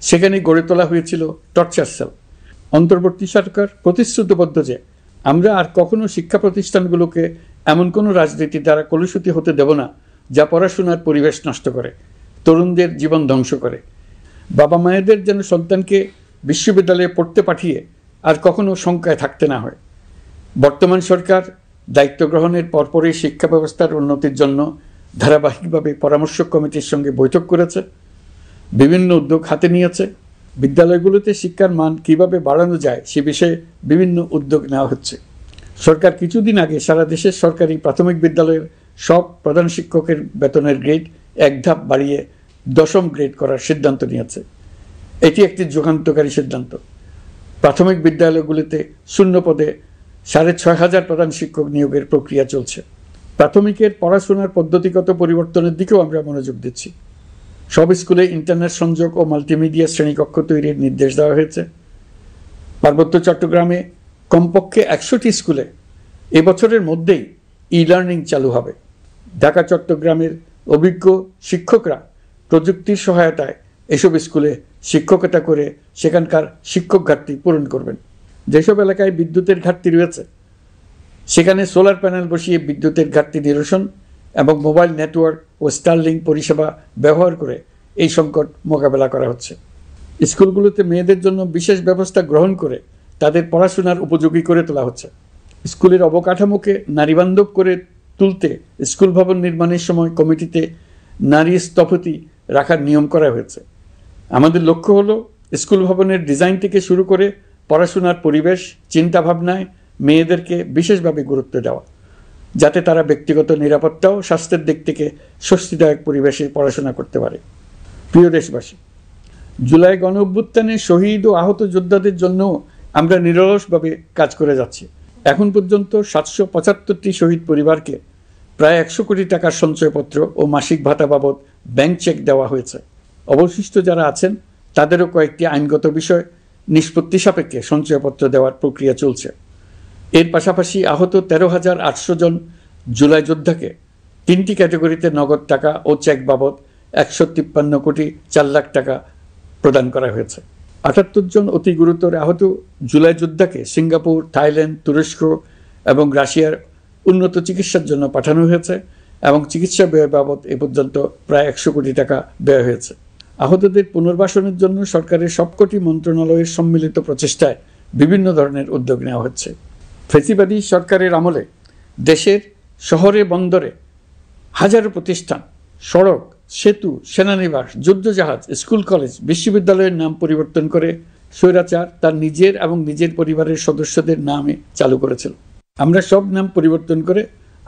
সেখানে গড়ে তোলা হয়েছিল টর্চার সেল। অন্তর্বর্তী সরকার প্রতিশ্রুতিবদ্ধ যে আমরা আর কখনো শিক্ষা প্রতিষ্ঠানগুলোকে এমন কোনো রাজনীতি দ্বারা কলুষিত হতে দেব না যা পড়াশোনার পরিবেশ নষ্ট করে, তরুণদের জীবন ধ্বংস করে। বাবা মায়েদের যেন সন্তানকে বিশ্ববিদ্যালয়ে পড়তে পাঠিয়ে আর কখনো শঙ্কায় থাকতে না হয়। বর্তমান সরকার দায়িত্ব গ্রহণের পরপরই শিক্ষা ব্যবস্থার উন্নতির জন্য ধারাবাহিকভাবে পরামর্শ কমিটির সঙ্গে বৈঠক করেছে, বিভিন্ন উদ্যোগ হাতে নিয়েছে। বিদ্যালয়গুলোতে শিক্ষার মান কীভাবে বাড়ানো যায় সে বিষয়ে বিভিন্ন উদ্যোগ নেওয়া হচ্ছে। সরকার কিছুদিন আগে সারা দেশের সরকারি প্রাথমিক বিদ্যালয়ের সব প্রধান শিক্ষকের বেতনের গ্রেড 1 ধাপ বাড়িয়ে 10ম গ্রেড করার সিদ্ধান্ত নিয়েছে। এটি একটি যুগান্তকারী সিদ্ধান্ত। প্রাথমিক বিদ্যালয়গুলিতে শূন্য পদে 6,500 প্রধান শিক্ষক নিয়োগের প্রক্রিয়া চলছে। প্রাথমিকের পড়াশোনার পদ্ধতিগত পরিবর্তনের দিকেও আমরা মনোযোগ দিচ্ছি। সব স্কুলে ইন্টারনেট সংযোগ ও মাল্টিমিডিয়া শ্রেণীকক্ষ তৈরির নির্দেশ দেওয়া হয়েছে। পার্বত্য চট্টগ্রামে কমপক্ষে 100টি স্কুলে এবছরের মধ্যেই ই-লার্নিং চালু হবে। ঢাকা চট্টগ্রামের অভিজ্ঞ শিক্ষকরা প্রযুক্তির সহায়তায় এসব স্কুলে শিক্ষকতা করে সেখানকার শিক্ষক ঘাটতি পূরণ করবেন। যেসব এলাকায় বিদ্যুতের ঘাটতি রয়েছে সেখানে সোলার প্যানেল বসিয়ে বিদ্যুতের ঘাটতি নিরসন এবং মোবাইল নেটওয়ার্ক ও স্টারলিং পরিষেবা ব্যবহার করে এই সংকট মোকাবেলা করা হচ্ছে। স্কুলগুলোতে মেয়েদের জন্য বিশেষ ব্যবস্থা গ্রহণ করে তাদের পড়াশোনার উপযোগী করে তোলা হচ্ছে। স্কুলের অবকাঠামোকে নারীবান্ধব করে তুলতে স্কুল ভবন নির্মাণের সময় কমিটিতে নারী স্থপতি রাখার নিয়ম করা হয়েছে। আমাদের লক্ষ্য হলো স্কুল ভবনের ডিজাইন থেকে শুরু করে পড়াশোনার পরিবেশ চিন্তাভাবনায় মেয়েদেরকে বিশেষভাবে গুরুত্ব দেওয়া, যাতে তারা ব্যক্তিগত নিরাপত্তা ও স্বাস্থ্যের দিক থেকে স্বস্তিদায়ক পরিবেশে পড়াশোনা করতে পারে। প্রিয় দেশবাসী, জুলাই গণ অভ্যুত্থানে শহীদ ও আহত যোদ্ধাদের জন্য আমরা নিরলসভাবে কাজ করে যাচ্ছি। এখন পর্যন্ত 775টি শহীদ পরিবারকে প্রায় 100 কোটি টাকার সঞ্চয়পত্র ও মাসিক ভাতা বাবদ ব্যাংক চেক দেওয়া হয়েছে। অবশিষ্ট যারা আছেন তাদেরও কয়েকটি আইনগত বিষয় নিষ্পত্তি সাপেক্ষে সঞ্চয়পত্র দেওয়ার প্রক্রিয়া চলছে। এর পাশাপাশি আহত 13,800 জন জুলাই যোদ্ধাকে 3টি ক্যাটাগরিতে নগদ টাকা ও চেক বাবদ 153 কোটি 4 লাখ টাকা প্রদান করা হয়েছে। 78 জন অতি গুরুতর আহত জুলাই যোদ্ধাকে সিঙ্গাপুর, থাইল্যান্ড, তুরস্ক এবং রাশিয়ার উন্নত চিকিৎসার জন্য পাঠানো হয়েছে এবং চিকিৎসা ব্যয় বাবদ এ পর্যন্ত প্রায় 100 কোটি টাকা ব্যয় হয়েছে। আহতদের পুনর্বাসনের জন্য সরকারের সবকটি মন্ত্রণালয়ের সম্মিলিত প্রচেষ্টায় বিভিন্ন ধরনের উদ্যোগ নেওয়া হচ্ছে। ফ্যাসিবাদী সরকারের আমলে দেশের শহরে বন্দরে হাজারো প্রতিষ্ঠান, সড়ক, সেতু, সেনানিবাস, যুদ্ধজাহাজ, স্কুল, কলেজ, বিশ্ববিদ্যালয়ের নাম পরিবর্তন করে স্বৈরাচার তার নিজের এবং নিজের পরিবারের সদস্যদের নামে চালু করেছিল। আমরা সব নাম পরিবর্তন করে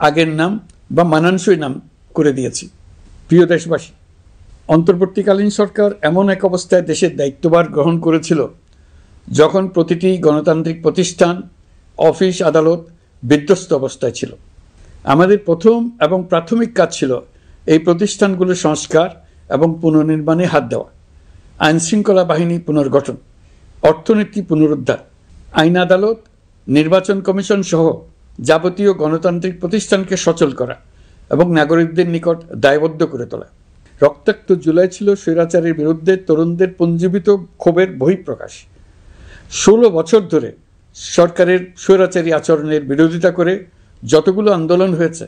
আগের নাম বা মানানসই নাম করে দিয়েছি। প্রিয় দেশবাসী, অন্তর্বর্তীকালীন সরকার এমন এক অবস্থায় দেশের দায়িত্বভার গ্রহণ করেছিল যখন প্রতিটি গণতান্ত্রিক প্রতিষ্ঠান, অফিস, আদালত বিধ্বস্ত অবস্থায় ছিল। আমাদের প্রথম এবং প্রাথমিক কাজ ছিল এই প্রতিষ্ঠানগুলো সংস্কার এবং পুনর্নির্মাণে হাত দেওয়া, আইনশৃঙ্খলা বাহিনী পুনর্গঠন, অর্থনীতি পুনরুদ্ধার, আইন আদালত, নির্বাচন কমিশন সহ যাবতীয় গণতান্ত্রিক প্রতিষ্ঠানকে সচল করা এবং নাগরিকদের নিকট দায়বদ্ধ করে তোলা। রক্তাক্ত জুলাই ছিল স্বৈরাচারের বিরুদ্ধে তরুণদের পুঞ্জীবিত ক্ষোভের বহিঃপ্রকাশ। 16 বছর ধরে সরকারের স্বৈরাচারী আচরণের বিরোধিতা করে যতগুলো আন্দোলন হয়েছে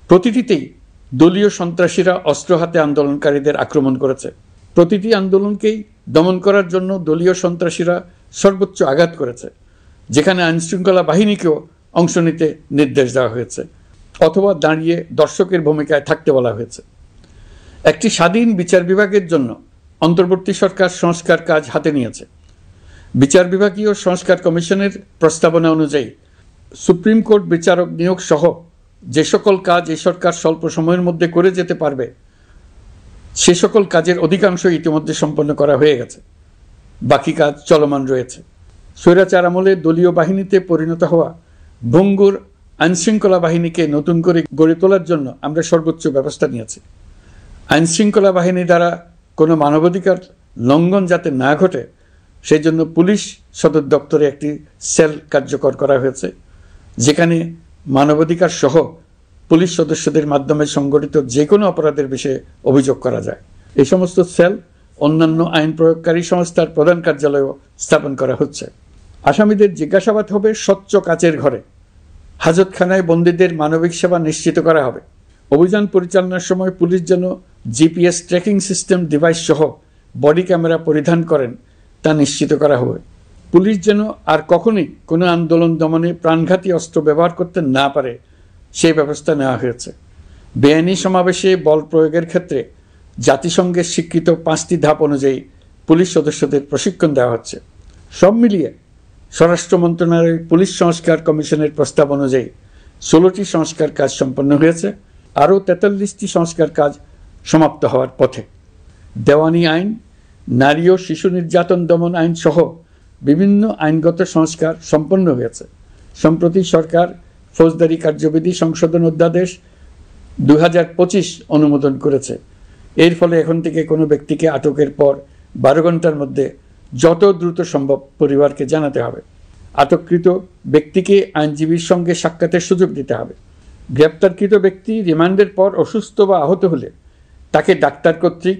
প্রতিটিতেই দলীয় সন্ত্রাসীরা অস্ত্র হাতে আন্দোলনকারীদের আক্রমণ করেছে। প্রতিটি আন্দোলনকেই দমন করার জন্য দলীয় সন্ত্রাসীরা সর্বোচ্চ আঘাত করেছে, যেখানে আইনশৃঙ্খলা বাহিনীকেও অংশ নিতে নির্দেশ দেওয়া হয়েছে অথবা দাঁড়িয়ে দর্শকের ভূমিকায় থাকতে বলা হয়েছে। একটি স্বাধীন বিচার বিভাগের জন্য অন্তর্বর্তী সরকার সংস্কার কাজ হাতে নিয়েছে। বিচার বিভাগীয় সংস্কার কমিশনের প্রস্তাবনা অনুযায়ী সুপ্রিম কোর্ট বিচারক নিয়োগ সহ যে সকল কাজ এই সরকার স্বল্প সময়ের মধ্যে করে যেতে পারবে সে সকল কাজের অধিকাংশ ইতিমধ্যে সম্পন্ন করা হয়ে গেছে, বাকি কাজ চলমান রয়েছে। স্বৈরাচার আমলে দলীয় বাহিনীতে পরিণত হওয়া ভঙ্গুর আইনশৃঙ্খলা বাহিনীকে নতুন করে গড়ে তোলার জন্য আমরা সর্বোচ্চ ব্যবস্থা নিয়েছি। আইনশৃঙ্খলা বাহিনী দ্বারা কোনো মানবাধিকার লঙ্ঘন যাতে না ঘটে সেই জন্য পুলিশ সদর দপ্তরে একটি সেল কার্যকর করা হয়েছে, যেখানে মানবাধিকার সহ পুলিশ সদস্যদের মাধ্যমে সংগঠিত যে কোনো অপরাধের বিষয়ে অভিযোগ করা যায়। এই সমস্ত সেল অন্যান্য আইন প্রয়োগকারী সংস্থার প্রধান কার্যালয়েও স্থাপন করা হচ্ছে। আসামিদের জিজ্ঞাসাবাদ হবে স্বচ্ছ কাচের ঘরে। হাজতখানায় বন্দীদের মানবিক সেবা নিশ্চিত করা হবে। অভিযান পরিচালনার সময় পুলিশ যেন জিপিএস ট্র্যাকিং সিস্টেম ডিভাইস সহ বডি ক্যামেরা পরিধান করেন তা নিশ্চিত করা হবে। পুলিশ যেন আর কখনোই কোনো আন্দোলন দমনে প্রাণঘাতী অস্ত্র ব্যবহার করতে না পারে সেই ব্যবস্থা নেওয়া হয়েছে। বেআইনি সমাবেশে বল প্রয়োগের ক্ষেত্রে জাতিসংঘের স্বীকৃত 5টি ধাপ অনুযায়ী পুলিশ সদস্যদের প্রশিক্ষণ দেওয়া হচ্ছে। সব মিলিয়ে স্বরাষ্ট্র মন্ত্রণালয়ের পুলিশ সংস্কার কমিশনের প্রস্তাব অনুযায়ী 16টি সংস্কার কাজ সম্পন্ন হয়েছে। আরও 43টি সংস্কার কাজ সমাপ্ত হওয়ার পথে। দেওয়ানি আইন, নারী ও শিশু নির্যাতন দমন আইন সহ বিভিন্ন আইনগত সংস্কার সম্পন্ন হয়েছে। সম্প্রতি সরকার ফৌজদারি কার্যবিধি সংশোধন অধ্যাদেশ 2025 অনুমোদন করেছে। এর ফলে এখন থেকে কোনো ব্যক্তিকে আটকের পর 12 ঘন্টার মধ্যে যত দ্রুত সম্ভব পরিবারকে জানাতে হবে। আটককৃত ব্যক্তিকে আইনজীবীর সঙ্গে সাক্ষাতের সুযোগ দিতে হবে। গ্রেপ্তারকৃত ব্যক্তি রিমান্ডের পর অসুস্থ বা আহত হলে তাকে ডাক্তার কর্তৃক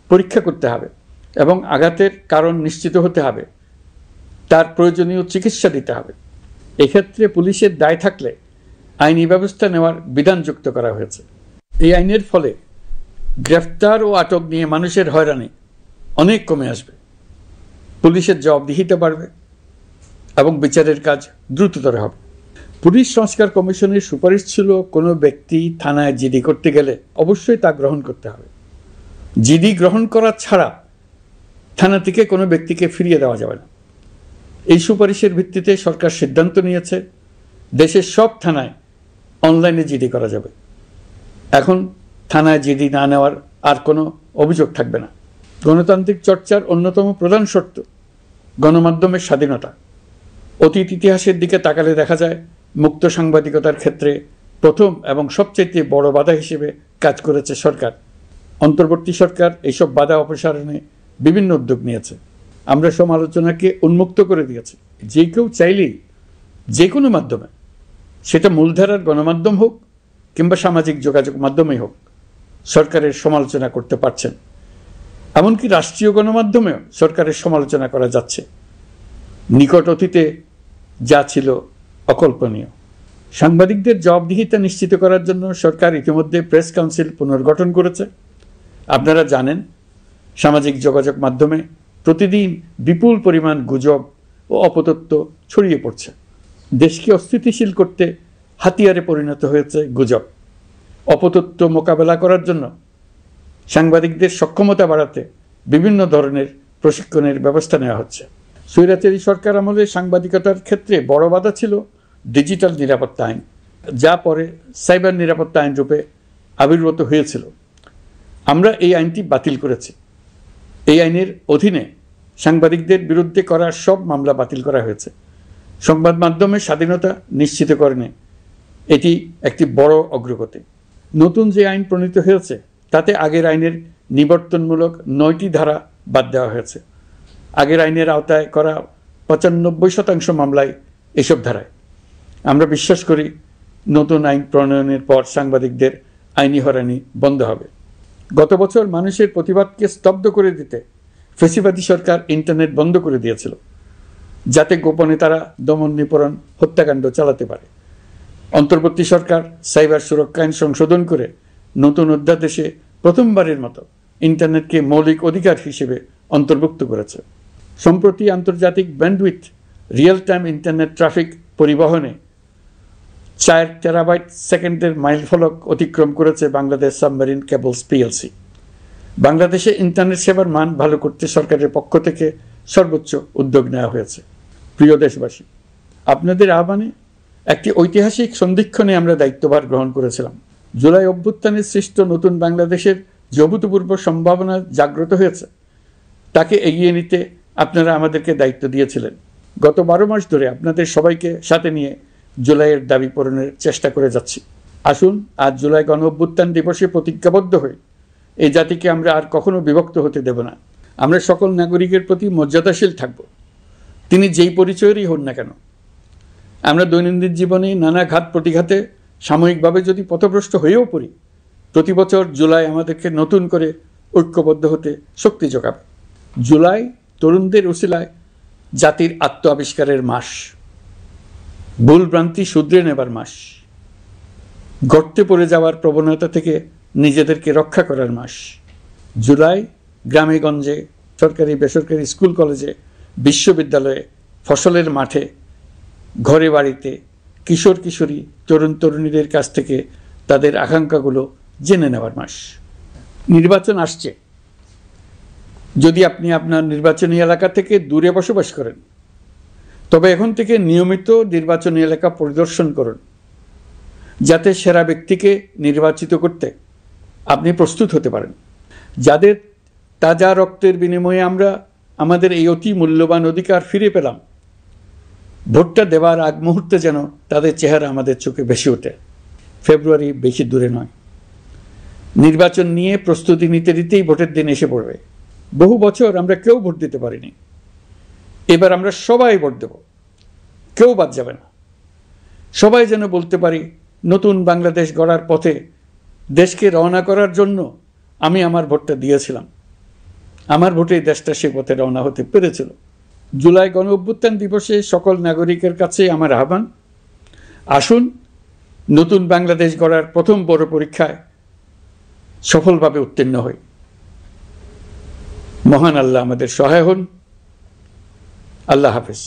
পরীক্ষা করতে হবে এবং আঘাতের কারণ নিশ্চিত হতে হবে। তার প্রয়োজনীয় চিকিৎসা দিতে হবে। এক্ষেত্রে পুলিশের দায় থাকলে আইনি ব্যবস্থা নেওয়ার বিধান যুক্ত করা হয়েছে। এই আইনের ফলে গ্রেফতার ও আটক নিয়ে মানুষের হয়রানি অনেক কমে আসবে, পুলিশের জবাবদিহিতা বাড়বে এবং বিচারের কাজ দ্রুততর হবে। পুলিশ সংস্কার কমিশনের সুপারিশ ছিল কোনো ব্যক্তি থানায় জিডি করতে গেলে অবশ্যই তা গ্রহণ করতে হবে। জিডি গ্রহণ করা ছাড়া থানা থেকে কোনো ব্যক্তিকে ফিরিয়ে দেওয়া যাবে না। এই সুপারিশের ভিত্তিতে সরকার সিদ্ধান্ত নিয়েছে দেশের সব থানায় অনলাইনে জিডি করা যাবে। এখন থানায় জিডি না নেওয়ার আর কোনো অভিযোগ থাকবে না। গণতান্ত্রিক চর্চার অন্যতম প্রধান শর্ত গণমাধ্যমের স্বাধীনতা। অতীত ইতিহাসের দিকে তাকালে দেখা যায় মুক্ত সাংবাদিকতার ক্ষেত্রে প্রথম এবং সবচেয়ে বড় বাধা হিসেবে কাজ করেছে সরকার। অন্তর্বর্তী সরকার এইসব বাধা অপসারণে বিভিন্ন উদ্যোগ নিয়েছে। আমরা সমালোচনাকে উন্মুক্ত করে দিয়েছি। যে কেউ চাইলেই যে কোনো মাধ্যমে, সেটা মূলধারার গণমাধ্যম হোক কিংবা সামাজিক যোগাযোগ মাধ্যমেই হোক, সরকারের সমালোচনা করতে পারছেন। এমনকি রাষ্ট্রীয় গণমাধ্যমেও সরকারের সমালোচনা করা যাচ্ছে। নিকট অতীতে যা ছিল অকল্পনীয়। সাংবাদিকদের জবাবদিহিতা নিশ্চিত করার জন্য সরকার ইতিমধ্যে প্রেস কাউন্সিল পুনর্গঠন করেছে। আপনারা জানেন, সামাজিক যোগাযোগ মাধ্যমে প্রতিদিন বিপুল পরিমাণ গুজব ও অপতথ্য ছড়িয়ে পড়ছে। দেশকে অস্থিতিশীল করতে হাতিয়ারে পরিণত হয়েছে গুজব। অপতথ্য মোকাবেলা করার জন্য সাংবাদিকদের সক্ষমতা বাড়াতে বিভিন্ন ধরনের প্রশিক্ষণের ব্যবস্থা নেওয়া হচ্ছে। স্বৈরাচারী সরকার আমলে সাংবাদিকতার ক্ষেত্রে বড় বাধা ছিল ডিজিটাল নিরাপত্তা আইন, যা পরে সাইবার নিরাপত্তা আইন রূপে আবির্ভূত হয়েছিল। আমরা এই আইনটি বাতিল করেছি। এই আইনের অধীনে সাংবাদিকদের বিরুদ্ধে করা সব মামলা বাতিল করা হয়েছে। সংবাদ মাধ্যমের স্বাধীনতা নিশ্চিতকরণে এটি একটি বড় অগ্রগতি। নতুন যে আইন প্রণীত হয়েছে তাতে আগের আইনের নিবর্তনমূলক 9টি ধারা বাদ দেওয়া হয়েছে। আগের আইনের আওতায় করা 95% মামলায় এসব ধারায়। আমরা বিশ্বাস করি নতুন আইন প্রণয়নের পর সাংবাদিকদের আইনি হয়রানি বন্ধ হবে। গত বছর মানুষের প্রতিবাদকে স্তব্ধ করে দিতে ফ্যাসিবাদী সরকার ইন্টারনেট বন্ধ করে দিয়েছিল, যাতে গোপনে তারা দমন নিপীড়ন হত্যাকাণ্ড চালাতে পারে। অন্তর্বর্তী সরকার সাইবার সুরক্ষা আইন সংশোধন করে নতুন অধ্যাদেশে প্রথমবারের মতো ইন্টারনেটকে মৌলিক অধিকার হিসেবে অন্তর্ভুক্ত করেছে। সম্প্রতি আন্তর্জাতিক bandwidth real time internet traffic পরিবহনে 4 টেরাবাইট সেকেন্ডের মাইলফলক অতিক্রম করেছে বাংলাদেশ সাবমেরিন কেবলস পিএলসি। বাংলাদেশে ইন্টারনেট সেবার মান ভালো করতে সরকারের পক্ষ থেকে সর্বোচ্চ উদ্যোগ নেওয়া হয়েছে। প্রিয় দেশবাসী, আপনাদের আহ্বানে একটি ঐতিহাসিক সন্ধিক্ষণে আমরা দায়িত্বভার গ্রহণ করেছিলাম। জুলাই অভ্যুত্থানের সৃষ্ট নতুন বাংলাদেশের যে অভূতপূর্ব সম্ভাবনা জাগ্রত হয়েছে, তাকে এগিয়ে নিতে আপনারা আমাদেরকে দায়িত্ব দিয়েছিলেন। গত 12 মাস ধরে আপনাদের সবাইকে সাথে নিয়ে জুলাইয়ের দাবি পূরণের চেষ্টা করে যাচ্ছি। আসুন আজ জুলাই গণ অভ্যুত্থান দিবসে প্রতিজ্ঞাবদ্ধ হয়ে এই জাতিকে আমরা আর কখনো বিভক্ত হতে দেব না। আমরা সকল নাগরিকের প্রতি মর্যাদাশীল থাকব, তিনি যেই পরিচয়েরই হন না কেন। আমরা দৈনন্দিন জীবনে নানা ঘাত প্রতিঘাতে সাময়িকভাবে যদি পথভ্রষ্ট হয়েও পড়ি, প্রতি বছর জুলাই আমাদেরকে নতুন করে ঐক্যবদ্ধ হতে শক্তি যোগাবে। জুলাই তরুণদের উসিলায় জাতির আত্ম আবিষ্কারের মাস, ভুলভ্রান্তি শুধরে নেবার মাস, গর্তে পড়ে যাওয়ার প্রবণতা থেকে নিজেদেরকে রক্ষা করার মাস। জুলাই গ্রামে গঞ্জে, সরকারি বেসরকারি স্কুল কলেজে, বিশ্ববিদ্যালয়ে, ফসলের মাঠে, ঘরে বাড়িতে কিশোর কিশোরী তরুণ তরুণীদের কাছ থেকে তাদের আকাঙ্ক্ষাগুলো জেনে নেওয়ার মাস। নির্বাচন আসছে। যদি আপনি আপনার নির্বাচনী এলাকা থেকে দূরে বসবাস করেন, তবে এখন থেকে নিয়মিত নির্বাচনী এলাকা পরিদর্শন করুন, যাতে সেরা ব্যক্তিকে নির্বাচিত করতে আপনি প্রস্তুত হতে পারেন। যাদের তাজা রক্তের বিনিময়ে আমরা আমাদের এই অতি মূল্যবান অধিকার ফিরে পেলাম, ভোটটা দেওয়ার আগ মুহূর্তে যেন তাদের চেহারা আমাদের চোখে ভেসে ওঠে। ফেব্রুয়ারি বেশি দূরে নয়। নির্বাচন নিয়ে প্রস্তুতি নিতে নিতেই ভোটের দিন এসে পড়বে। বহু বছর আমরা কেউ ভোট দিতে পারিনি। এবার আমরা সবাই ভোট দেব, কেউ বাদ যাবে না। সবাই যেন বলতে পারি, নতুন বাংলাদেশ গড়ার পথে দেশকে রওনা করার জন্য আমি আমার ভোটটা দিয়েছিলাম। আমার ভোটেই দেশটা সে পথে রওনা হতে পেরেছিল। জুলাই গণ অভ্যুত্থান দিবসে সকল নাগরিকের কাছে আমার আহ্বান, আসুন নতুন বাংলাদেশ গড়ার প্রথম বড় পরীক্ষায় সফলভাবে উত্তীর্ণ হই। মহান আল্লাহ আমাদের সহায় হন। আল্লাহ হাফেজ।